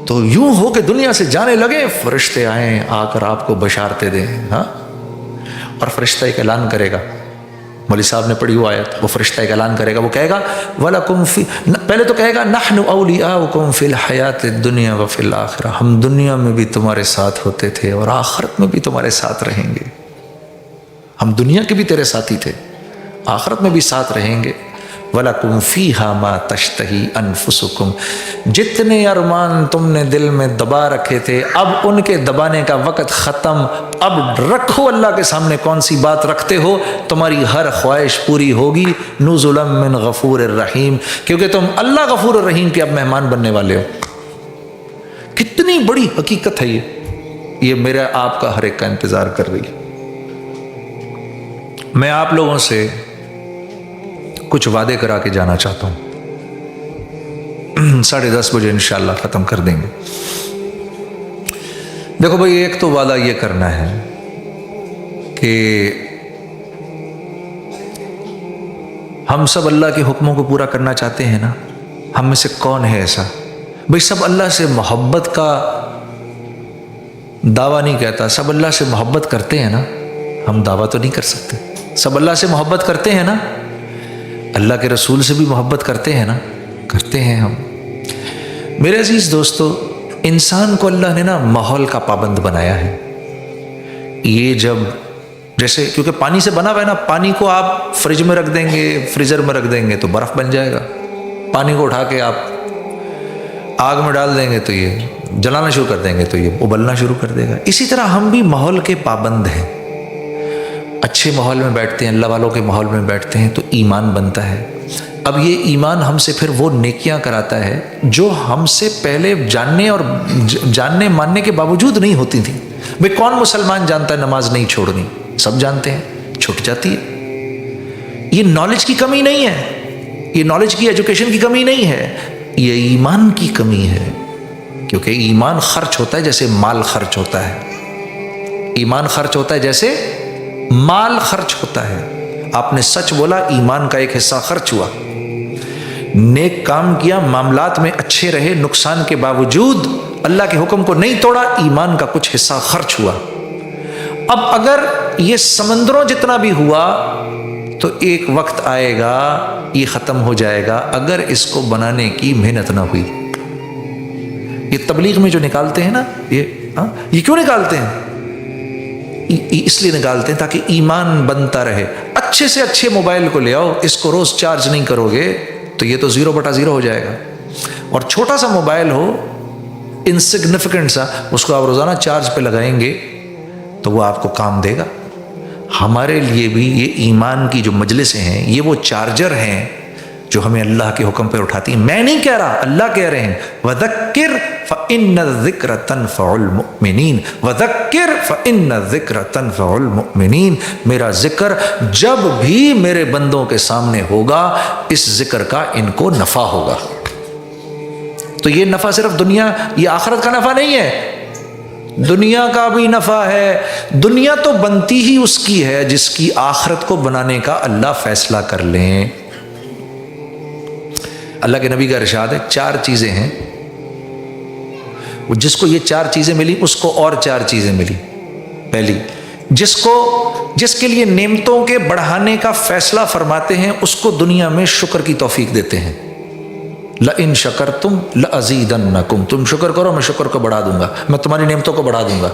تو یوں ہو کہ دنیا سے جانے لگے، فرشتے آئیں آ کر آپ کو بشارتیں دیں. ہاں، اور فرشتہ ایک اعلان کرے گا، مولوی صاحب نے پڑھی وہ آیت، وہ فرشتہ ایک اعلان کرے گا، وہ کہے گا وَلَكُمْ فِي، پہلے تو کہے گا نَحْنُ أَوْلِيَاؤُكُمْ فِي الْحَيَاةِ الدُّنْيَا وَفِي الْآخِرَةِ، ہم دنیا میں بھی تمہارے ساتھ ہوتے تھے اور آخرت میں بھی تمہارے ساتھ رہیں گے. ہم دنیا کے بھی تیرے ساتھی تھے، آخرت میں بھی ساتھ رہیں گے. وَلَكُمْ فِيهَا مَا تَشْتَهِي أَنفُسُكُمْ، جتنے ارمان تم نے دل میں دبا رکھے تھے اب ان کے دبانے کا وقت ختم. اب رکھو اللہ کے سامنے کون سی بات رکھتے ہو، تمہاری ہر خواہش پوری ہوگی. نُزُلًا مِّن غَفُورٍ رَحِيمٍ، کیونکہ تم اللہ غفور الرحیم کے اب مہمان بننے والے ہو. کتنی بڑی حقیقت ہے یہ میرا آپ کا ہر ایک کا انتظار کر رہی ہے. میں آپ لوگوں سے کچھ وعدے کرا کے جانا چاہتا ہوں. 10:30 بجے انشاءاللہ ختم کر دیں گے. دیکھو بھائی، ایک تو وعدہ یہ کرنا ہے کہ ہم سب اللہ کے حکموں کو پورا کرنا چاہتے ہیں نا. ہم میں سے کون ہے ایسا؟ بھائی سب اللہ سے محبت کا دعویٰ نہیں کہتا، سب اللہ سے محبت کرتے ہیں نا. ہم دعویٰ تو نہیں کر سکتے. سب اللہ سے محبت کرتے ہیں نا، اللہ کے رسول سے بھی محبت کرتے ہیں نا، کرتے ہیں ہم. میرے عزیز دوستو، انسان کو اللہ نے نا ماحول کا پابند بنایا ہے. یہ جب جیسے کیونکہ پانی سے بنا ہوا ہے نا، پانی کو آپ فریج میں رکھ دیں گے، فریزر میں رکھ دیں گے تو برف بن جائے گا. پانی کو اٹھا کے آپ آگ میں ڈال دیں گے تو یہ جلانا شروع کر دیں گے تو یہ ابلنا شروع کر دے گا. اسی طرح ہم بھی ماحول کے پابند ہیں. اچھے ماحول میں بیٹھتے ہیں، اللہ والوں کے ماحول میں بیٹھتے ہیں تو ایمان بنتا ہے. اب یہ ایمان ہم سے پھر وہ نیکیاں کراتا ہے جو ہم سے پہلے جاننے ماننے کے باوجود نہیں ہوتی تھیں. بھئی کون مسلمان جانتا ہے نماز نہیں چھوڑنی؟ سب جانتے ہیں، چھوٹ جاتی ہے. یہ نالج کی کمی نہیں ہے، یہ نالج کی ایجوکیشن کی کمی نہیں ہے، یہ ایمان کی کمی ہے. کیونکہ ایمان خرچ ہوتا ہے جیسے مال خرچ ہوتا ہے. ایمان خرچ ہوتا ہے جیسے مال خرچ ہوتا ہے. آپ نے سچ بولا، ایمان کا ایک حصہ خرچ ہوا. نیک کام کیا، معاملات میں اچھے رہے، نقصان کے باوجود اللہ کے حکم کو نہیں توڑا، ایمان کا کچھ حصہ خرچ ہوا. اب اگر یہ سمندروں جتنا بھی ہوا تو ایک وقت آئے گا یہ ختم ہو جائے گا اگر اس کو بنانے کی محنت نہ ہوئی. یہ تبلیغ میں جو نکالتے ہیں نا، یہ کیوں نکالتے ہیں؟ اس لیے نکالتے ہیں تاکہ ایمان بنتا رہے. اچھے سے اچھے موبائل کو لے آؤ، اس کو روز چارج نہیں کرو گے تو یہ تو 0/0 ہو جائے گا. اور چھوٹا سا موبائل ہو، انسگنیفیکنٹ سا، اس کو آپ روزانہ چارج پہ لگائیں گے تو وہ آپ کو کام دے گا. ہمارے لیے بھی یہ ایمان کی جو مجلسیں ہیں یہ وہ چارجر ہیں جو ہمیں اللہ کے حکم پہ اٹھاتی ہیں. میں نہیں کہہ رہا، اللہ کہہ رہے ہیں وَذَكِّرْ فَإِنَّ الذِّكْرَ تَنْفَعُ الْمُؤْمِنِينَ. وَذَكِّرْ فَإِنَّ الذِّكْرَ تَنْفَعُ الْمُؤْمِنِينَ. میرا ذکر جب بھی میرے بندوں کے سامنے ہوگا اس ذکر کا ان کو نفع ہوگا. تو یہ نفع صرف دنیا، یہ آخرت کا نفع نہیں ہے، دنیا کا بھی نفع ہے. دنیا تو بنتی ہی اس کی ہے جس کی آخرت کو بنانے کا اللہ فیصلہ کر لیں. اللہ کے نبی کا ارشاد ہے 4 چیزیں ہیں، جس کو یہ 4 چیزیں ملی اس کو اور 4 چیزیں ملی. پہلی، جس کے لیے نعمتوں کے بڑھانے کا فیصلہ فرماتے ہیں اس کو دنیا میں شکر کی توفیق دیتے ہیں. لَإِن شَكَرْتُمْ لَأَزِيدَنَّكُمْ، تم شکر کرو میں شکر کو بڑھا دوں گا، میں تمہاری نعمتوں کو بڑھا دوں گا.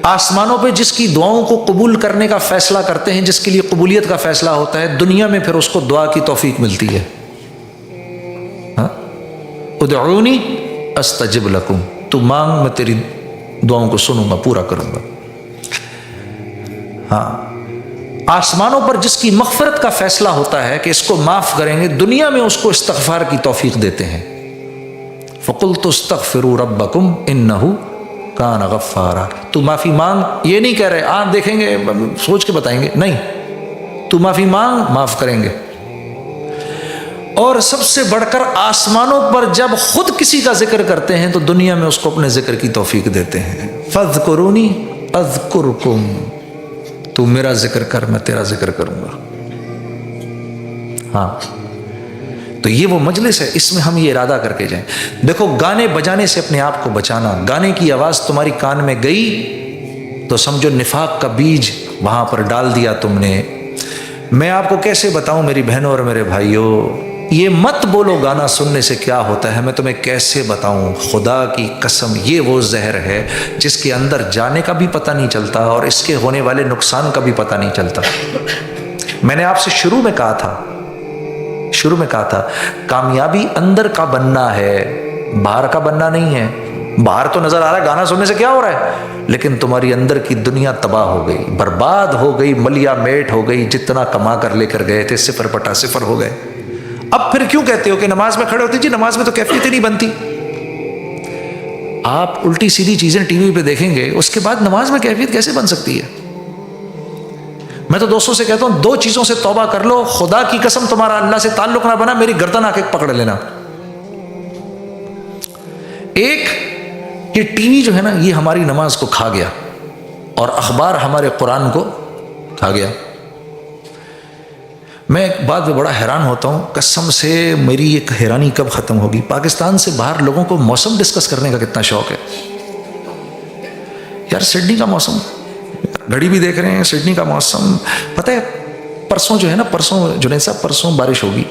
آسمانوں پہ جس کی دعاؤں کو قبول کرنے کا فیصلہ کرتے ہیں، جس کے لیے قبولیت کا فیصلہ ہوتا ہے، دنیا میں پھر اس کو دعا کی توفیق ملتی ہے. ادعونی استجب لکم، تو مانگ میں تیری دعاؤں کو سنوں گا، پورا کروں گا. آسمانوں پر جس کی مغفرت کا فیصلہ ہوتا ہے کہ اس کو معاف کریں گے، دنیا میں اس کو استغفار کی توفیق دیتے ہیں. فَقُلْتُ اسْتَغْفِرُوا رَبَّكُمْ إِنَّهُ كَانَ غَفَّارًا. تو معافی مانگ، یہ نہیں کہہ رہے آپ دیکھیں گے سوچ کے بتائیں گے، نہیں، تو معافی مانگ معاف کریں گے. اور سب سے بڑھ کر آسمانوں پر جب خود کسی کا ذکر کرتے ہیں تو دنیا میں اس کو اپنے ذکر کی توفیق دیتے ہیں. فَاذْكُرُونِي أَذْكُرْكُمْ، تو میرا ذکر کر میں تیرا ذکر کروں گا. تو یہ وہ مجلس ہے، اس میں ہم یہ ارادہ کر کے جائیں. دیکھو گانے بجانے سے اپنے آپ کو بچانا. گانے کی آواز تمہاری کان میں گئی تو سمجھو نفاق کا بیج وہاں پر ڈال دیا تم نے. میں آپ کو کیسے بتاؤں میری بہنوں اور میرے بھائیوں، یہ مت بولو گانا سننے سے کیا ہوتا ہے، میں تمہیں کیسے بتاؤں. خدا کی قسم یہ وہ زہر ہے جس کے اندر جانے کا بھی پتہ نہیں چلتا اور اس کے ہونے والے نقصان کا بھی پتہ نہیں چلتا. میں نے آپ سے شروع میں کہا تھا کامیابی اندر کا بننا ہے، باہر کا بننا نہیں ہے. باہر تو نظر آ رہا ہے گانا سننے سے کیا ہو رہا ہے، لیکن تمہاری اندر کی دنیا تباہ ہو گئی، برباد ہو گئی، ملیا میٹ ہو گئی. جتنا کما کر لے کر گئے تھے 0 ہو گئے. اب پھر کیوں کہتے ہو کہ نماز میں کھڑے ہوتے؟ جی نماز میں تو کیفیت ہی نہیں بنتی. آپ الٹی سیدھی چیزیں ٹی وی پہ دیکھیں گے، اس کے بعد نماز میں کیفیت کیسے بن سکتی ہے؟ میں تو دوستوں سے کہتا ہوں 2 چیزوں سے توبہ کر لو. خدا کی قسم تمہارا اللہ سے تعلق نہ بنا، میری گردن آ کے پکڑ لینا. ایک، یہ ٹی وی جو ہے نا یہ ہماری نماز کو کھا گیا اور اخبار ہمارے قرآن کو کھا گیا. میں ایک بات پہ بڑا حیران ہوتا ہوں، قسم سے میری ایک حیرانی کب ختم ہوگی. پاکستان سے باہر لوگوں کو موسم ڈسکس کرنے کا کتنا شوق ہے. یار سڈنی کا موسم، گھڑی بھی دیکھ رہے ہیں، سڈنی کا موسم پتہ ہے پرسوں جو ہے نا، پرسوں جنید صاحب پرسوں بارش ہوگی.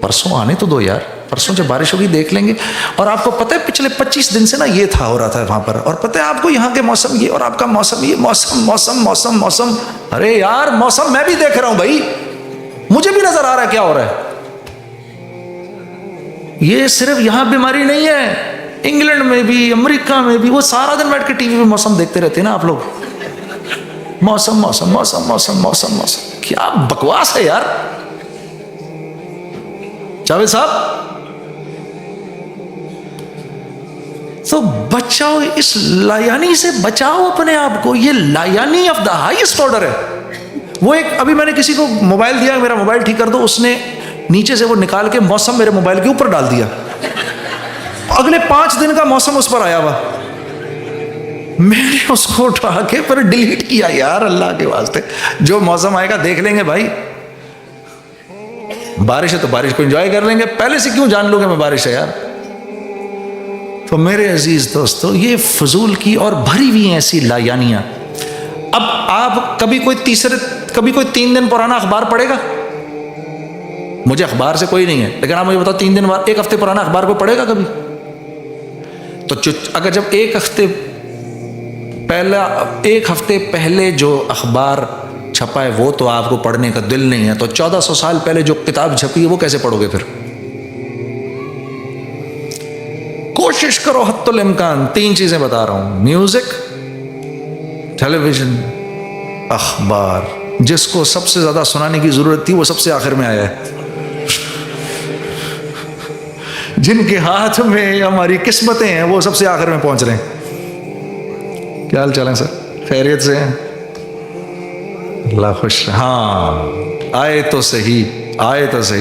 پرسوں آنے تو دو یار، پرسوں جب بارش ہوگی دیکھ لیں گے. اور آپ کو پتہ ہے پچھلے 25 دن سے نا یہ ہو رہا تھا وہاں پر. اور پتہ ہے آپ کو یہاں کے موسم یہ اور آپ کا موسم یہ، موسم. ارے یار موسم میں بھی دیکھ رہا ہوں بھائی، مجھے بھی نظر آ رہا ہے کیا ہو رہا ہے. یہ صرف یہاں بیماری نہیں ہے، انگلینڈ میں بھی، امریکہ میں بھی. وہ سارا دن بیٹھ کے ٹی وی پہ موسم دیکھتے رہتے ہیں نا آپ لوگ. موسم کیا بکواس ہے یار. جاوید صاحب تو بچاؤ، اس لایانی سے بچاؤ اپنے آپ کو. یہ لایانی آف دا ہائیسٹ آرڈر ہے. وہ ایک ابھی میں نے کسی کو موبائل دیا، میرا موبائل ٹھیک کر دو، اس نے نیچے سے وہ نکال کے موسم میرے موبائل کے اوپر ڈال دیا. اگلے 5 دن کا موسم اس پر آیا ہوا. میں نے اس کو اٹھا کے پھر ڈیلیٹ کیا. یار اللہ کے واسطے جو موسم آئے گا دیکھ لیں گے بھائی. بارش ہے تو بارش کو انجوائے کر لیں گے. پہلے سے کیوں جان لو گے میں بارش ہے یار. تو میرے عزیز دوستو یہ فضول کی اور بھری ہوئی ہیں ایسی لایانیاں. اب آپ کبھی کوئی 3 دن پرانا اخبار پڑھے گا؟ مجھے اخبار سے کوئی نہیں ہے، لیکن آپ مجھے بتاؤ 3 دن بعد 1 ہفتے پرانا اخبار کو پڑھے گا کبھی؟ تو اگر جب 1 ہفتے پہلے جو اخبار چھپا ہے وہ تو آپ کو پڑھنے کا دل نہیں ہے، تو 1400 سال پہلے جو کتاب چھپی ہے وہ کیسے پڑھو گے پھر؟ کوشش کرو حتی الامکان. 3 چیزیں بتا رہا ہوں: میوزک، ٹیلی ویژن، اخبار. جس کو سب سے زیادہ سنانے کی ضرورت تھی وہ سب سے آخر میں آیا ہے. جن کے ہاتھ میں ہماری قسمتیں ہیں وہ سب سے آخر میں پہنچ رہے ہیں. کیا حال چال ہے سر؟ خیریت سے ہیں؟ اللہ خوش. ہاں آئے تو صحیح.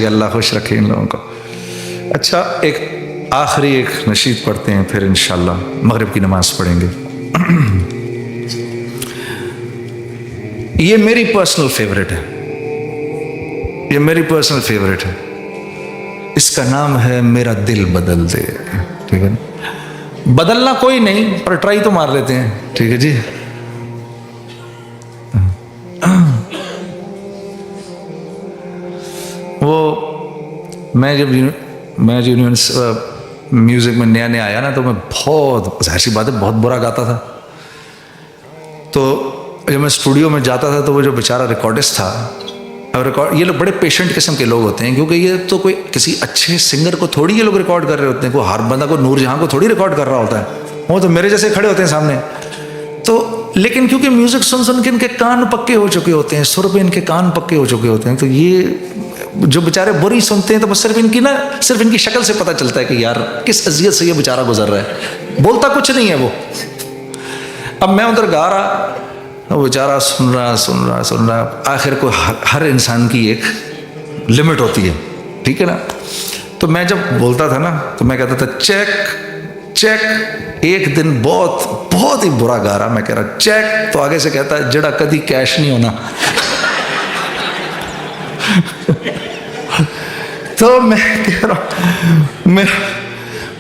اللہ خوش رکھے ان لوگوں کو. اچھا ایک آخری نشید پڑھتے ہیں، پھر انشاءاللہ مغرب کی نماز پڑھیں گے. یہ میری پرسنل فیوریٹ ہے. اس کا نام ہے میرا دل بدل دے. ٹھیک ہے، بدلنا کوئی نہیں پر ٹرائی تو مار لیتے ہیں. ٹھیک ہے جی. میں جب میوزک میں نیا آیا نا تو میں بہت، ظاہر سی بات ہے، بہت برا گاتا تھا. تو جب میں اسٹوڈیو میں جاتا تھا تو وہ جو بیچارہ ریکارڈسٹ تھا، یہ لوگ بڑے پیشنٹ قسم کے لوگ ہوتے ہیں، کیونکہ یہ تو کوئی کسی اچھے سنگر کو تھوڑی یہ لوگ ریکارڈ کر رہے ہوتے ہیں. کوئی ہر بندہ کو نور جہاں کو تھوڑی ریکارڈ کر رہا ہوتا ہے. وہ تو میرے جیسے کھڑے ہوتے ہیں سامنے. تو لیکن کیونکہ میوزک سن کے ان کے کان پکے ہو چکے ہوتے ہیں، سر پہ ان کے کان پکے ہو چکے ہوتے ہیں، تو یہ جو بیچارے بری سنتے ہیں تو بس صرف ان کی شکل سے پتہ چلتا ہے کہ یار کس اذیت سے یہ بیچارہ گزر رہا ہے. بولتا کچھ نہیں ہے وہ. اب میں ادھر گا رہا، وہ بیچارہ سن رہا. آخر کو ہر انسان کی ایک لمٹ ہوتی ہے، ٹھیک ہے نا. تو میں جب بولتا تھا نا تو میں کہتا تھا چیک. ایک دن بہت ہی برا گا رہا، میں کہہ رہا چیک، تو آگے سے کہتا ہے جڑا کدی کیش نہیں ہونا. تو میں کہہ رہا ہوں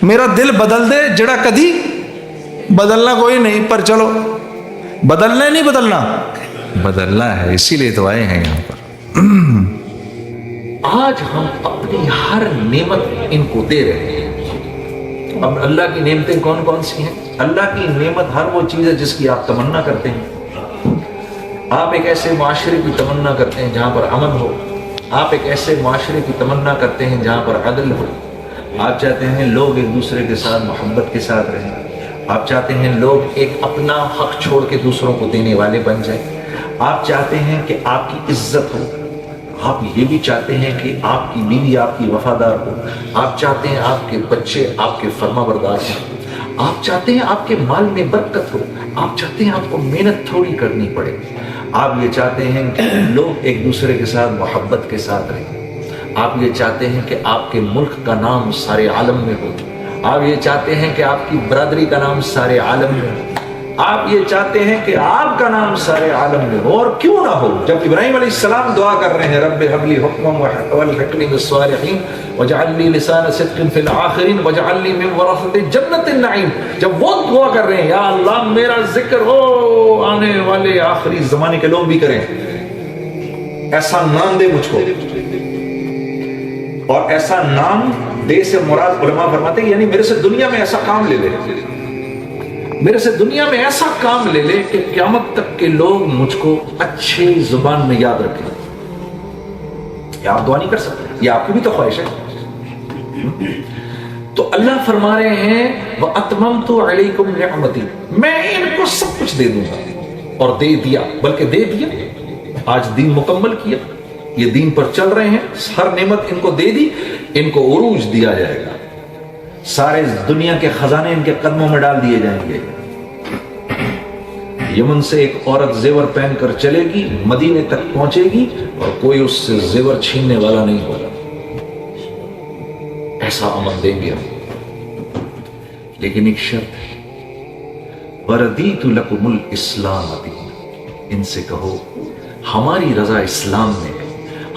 میرا دل بدل دے جڑا کدھی بدلنا کوئی نہیں، پر چلو بدلنا نہیں، بدلنا ہے، اسی لیے تو آئے ہیں یہاں پر۔ آج ہم اپنی ہر نعمت ان کو دے رہے ہیں۔ اب اللہ کی نعمتیں کون کون سی ہیں؟ اللہ کی نعمت ہر وہ چیز ہے جس کی آپ تمنا کرتے ہیں۔ آپ ایک ایسے معاشرے کی تمنا کرتے ہیں جہاں پر امن ہو، آپ ایک ایسے معاشرے کی تمنا کرتے ہیں جہاں پر عدل ہو، آپ چاہتے ہیں لوگ ایک دوسرے کے ساتھ محبت کے ساتھ رہیں، آپ چاہتے ہیں لوگ ایک اپنا حق چھوڑ کے دوسروں کو دینے والے بن جائیں، آپ چاہتے ہیں کہ آپ کی عزت ہو، آپ یہ بھی چاہتے ہیں کہ آپ کی بیوی آپ کی وفادار ہو، آپ چاہتے ہیں آپ کے بچے آپ کے فرما بردار ہوں، آپ چاہتے ہیں آپ کے مال میں برکت ہو، آپ چاہتے ہیں آپ کو محنت تھوڑی کرنی پڑے، آپ یہ چاہتے ہیں کہ لوگ ایک دوسرے کے ساتھ محبت کے ساتھ رہیں، آپ یہ چاہتے ہیں کہ آپ کے ملک کا نام سارے عالم میں ہو، آپ یہ چاہتے ہیں کہ آپ کی برادری کا نام سارے عالم میں ہو، آپ یہ چاہتے ہیں کہ آپ کا نام سارے عالم میں ہو، اور کیوں نہ ہو؟ جب ابراہیم علیہ السلام دعا کر رہے ہیں رب حب لی حکما والحقنی بالصالحین واجعل لی لسان صدق فی الآخرین واجعل لی من ورثۃ جنت النعیم، جب وہ دعا کر رہے ہیں یا اللہ میرا ذکر ہو آنے والے آخری زمانے کے لوگ بھی کریں، ایسا نام دے مجھ کو، اور ایسا نام دے سے مراد علماء فرماتے ہیں یعنی میرے سے دنیا میں ایسا کام لے لے، میرے سے دنیا میں ایسا کام لے لے کہ قیامت تک کے لوگ مجھ کو اچھے زبان میں یاد رکھیں۔ یہ آپ دعا نہیں کر سکتے، یہ آپ کی بھی تو خواہش ہے۔ تو اللہ فرما رہے ہیں وَأَتْمَمْتُ عَلَيْكُمْ نِعْمَتِي، میں ان کو سب کچھ دے دوں گا، اور دے دیا، بلکہ دے دیا، آج دین مکمل کیا، یہ دین پر چل رہے ہیں، ہر نعمت ان کو دے دی، ان کو عروج دیا جائے گا، سارے دنیا کے خزانے ان کے قدموں میں ڈال دیے جائیں گے۔ یمن سے ایک عورت زیور پہن کر چلے گی، مدینے تک پہنچے گی، اور کوئی اس سے زیور چھیننے والا نہیں ہوگا، ایسا امن دیں گے ہم۔ لیکن ایک شرط ہے، وَرَضِيتُ لَكُمُ الْإِسْلَامَ دِينًا، ان سے کہو ہماری رضا اسلام میں ہے،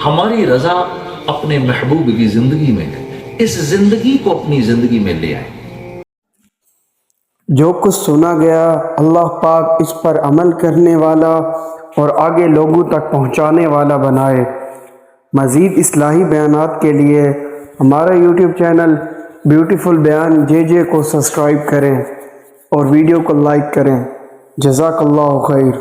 ہماری رضا اپنے محبوب کی زندگی میں ہے، اس زندگی کو اپنی زندگی میں لے آئیں۔ جو کچھ سنا گیا اللہ پاک اس پر عمل کرنے والا اور آگے لوگوں تک پہنچانے والا بنائے۔ مزید اصلاحی بیانات کے لیے ہمارا یوٹیوب چینل بیوٹیفل بیان JJ کو سبسکرائب کریں اور ویڈیو کو لائک کریں۔ جزاک اللہ خیر۔